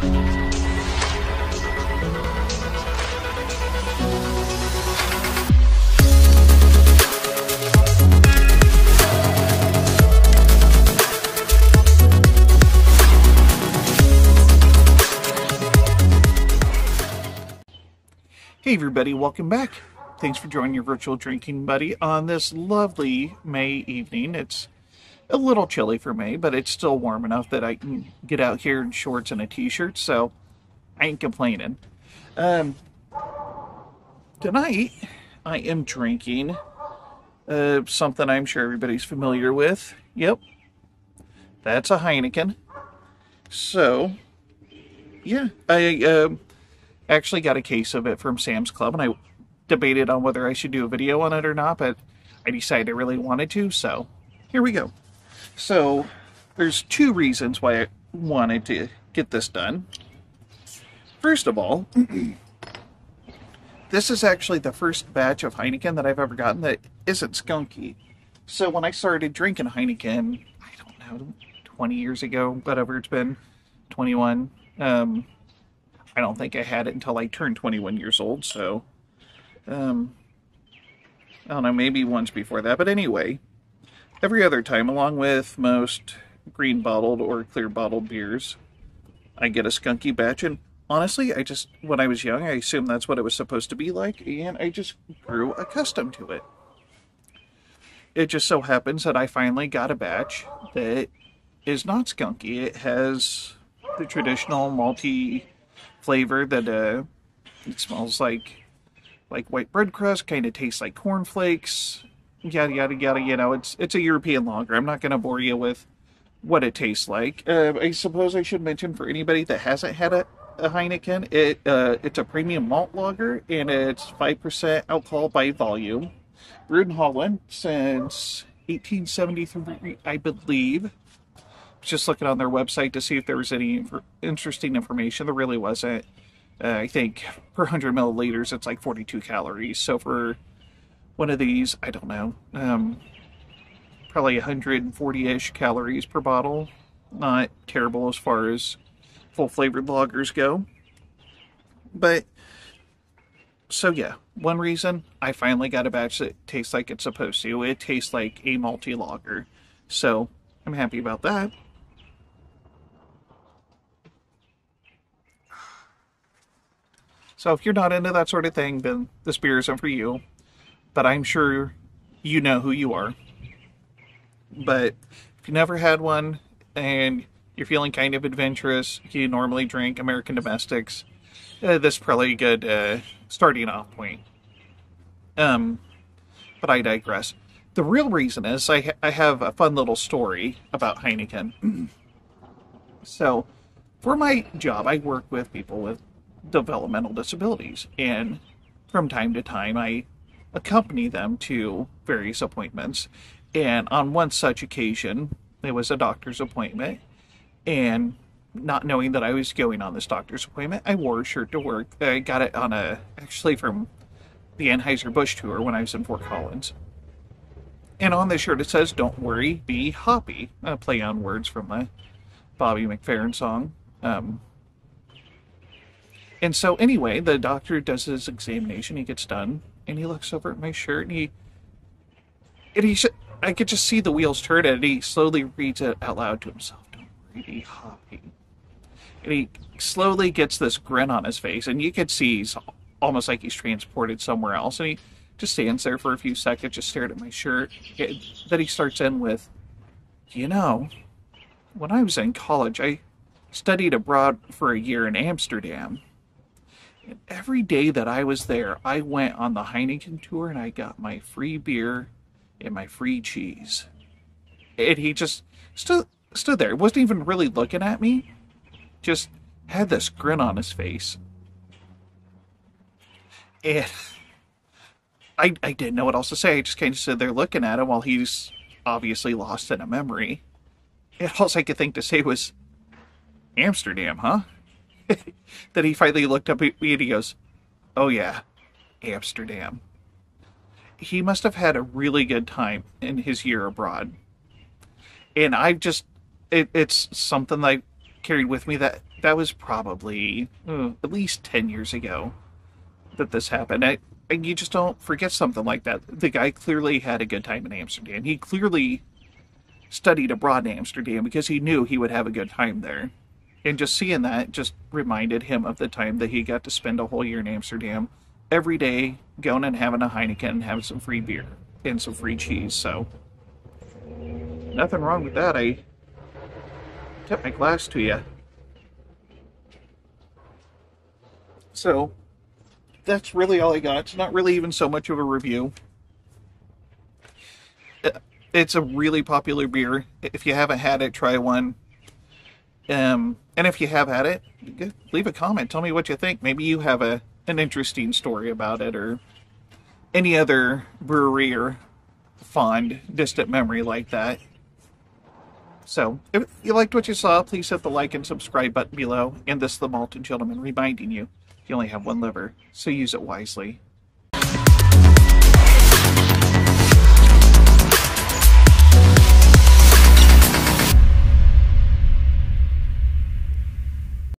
Hey everybody, welcome back. Thanks for joining your virtual drinking buddy on this lovely May evening. It's a little chilly for May, but it's still warm enough that I can get out here in shorts and a t-shirt, so I ain't complaining. Tonight, I am drinking something I'm sure everybody's familiar with. Yep, that's a Heineken. So, yeah, I actually got a case of it from Sam's Club, and I debated on whether I should do a video on it or not, but I decided I really wanted to, so here we go. So, there's two reasons why I wanted to get this done. First of all, this is actually the first batch of Heineken that I've ever gotten that isn't skunky. So when I started drinking Heineken, I don't know, 20 years ago, whatever it's been, 21, I don't think I had it until I turned 21 years old, so, I don't know, maybe once before that, but anyway, every other time, along with most green bottled or clear bottled beers, I get a skunky batch, and honestly, when I was young, I assumed that's what it was supposed to be like, and I just grew accustomed to it. It just so happens that I finally got a batch that is not skunky. It has the traditional malty flavor that it smells like white bread crust, kind of tastes like cornflakes, yada yada yada. You know, it's a European lager. I'm not going to bore you with what it tastes like. I suppose I should mention for anybody that hasn't had a Heineken, it's a premium malt lager, and it's 5% alcohol by volume. Brewed in Holland since 1873, I believe. Just looking on their website to see if there was any interesting information. There really wasn't. I think per 100 milliliters, it's like 42 calories. So for one of these, I don't know, probably 140-ish calories per bottle. Not terrible as far as full flavored lagers go. But, so yeah, one reason I finally got a batch that tastes like it's supposed to. It tastes like a malty lager. So I'm happy about that. So if you're not into that sort of thing, then this beer isn't for you. But I'm sure you know who you are. But if you never had one and you're feeling kind of adventurous, you normally drink American domestics, this is probably a good starting off point. But I digress. The real reason is I have a fun little story about Heineken. So, for my job, I work with people with developmental disabilities, and from time to time I accompany them to various appointments. And on one such occasion, it was a doctor's appointment, and not knowing that I was going on this doctor's appointment, I wore a shirt to work. I got it on actually from the Anheuser-Busch tour when I was in Fort Collins. And on the shirt it says, "Don't worry, be hoppy." A play on words from a Bobby McFerrin song. And so anyway, the doctor does his examination, he gets done, and he looks over at my shirt, and I could just see the wheels turn, and he slowly reads it out loud to himself, "Don't worry, be hoppy." And he slowly gets this grin on his face, and you could see he's almost like he's transported somewhere else, and he just stands there for a few seconds, just stared at my shirt. Then he starts in with, "You know, when I was in college, I studied abroad for a year in Amsterdam. And every day that I was there, I went on the Heineken tour and I got my free beer and my free cheese." And he just stood there. He wasn't even really looking at me. Just had this grin on his face. And I didn't know what else to say. I just kind of stood there looking at him while he's obviously lost in a memory. And all I could think to say was, "Amsterdam, huh?" Then he finally looked up at me and he goes, "Oh yeah, Amsterdam." He must have had a really good time in his year abroad. And it's something that carried with me that was probably at least 10 years ago that this happened. And you just don't forget something like that. The guy clearly had a good time in Amsterdam. He clearly studied abroad in Amsterdam because he knew he would have a good time there. And just seeing that just reminded him of the time that he got to spend a whole year in Amsterdam, every day going and having a Heineken and having some free beer and some free cheese. So nothing wrong with that. I tip my glass to you. So that's really all I got. It's not really even so much of a review. It's a really popular beer. If you haven't had it, try one. And if you have had it, leave a comment. Tell me what you think. Maybe you have an interesting story about it, or any other brewery or fond, distant memory like that. So, if you liked what you saw, please hit the like and subscribe button below. And this is the Malted Gentleman reminding you only have one liver, so use it wisely.